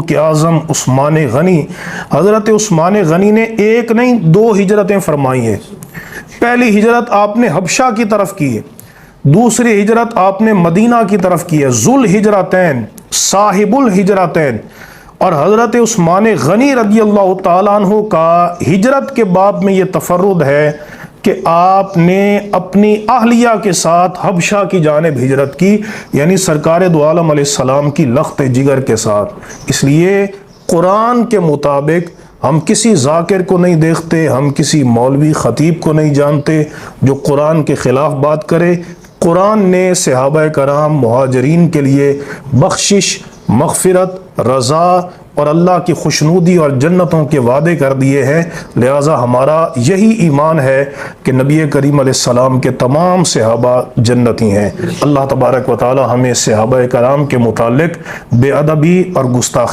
کہ اعظم عثمان غنی، حضرت عثمان غنی نے ایک نہیں 2 ہجرتیں فرمائی ہیں۔ پہلی ہجرت آپ نے حبشہ کی طرف کی ہے، دوسری ہجرت آپ نے مدینہ کی طرف کی ہے، ذو الہجرتین، صاحب الہجرتین۔ اور حضرت عثمان غنی رضی اللہ تعالیٰ عنہ کا ہجرت کے باب میں یہ تفرد ہے کہ آپ نے اپنی اہلیہ کے ساتھ حبشہ کی جانب ہجرت کی، یعنی سرکار دو عالم علیہ السلام کی لخت جگر کے ساتھ۔ اس لیے قرآن کے مطابق ہم کسی ذاکر کو نہیں دیکھتے، ہم کسی مولوی خطیب کو نہیں جانتے جو قرآن کے خلاف بات کرے۔ قرآن نے صحابہ کرام مہاجرین کے لیے بخشش، مغفرت، رضا اور اللہ کی خوشنودی اور جنتوں کے وعدے کر دیے ہیں۔ لہٰذا ہمارا یہی ایمان ہے کہ نبی کریم علیہ السلام کے تمام صحابہ جنتی ہیں۔ اللہ تبارک و تعالی ہمیں صحابہ کرام کے متعلق بے ادبی اور گستاخی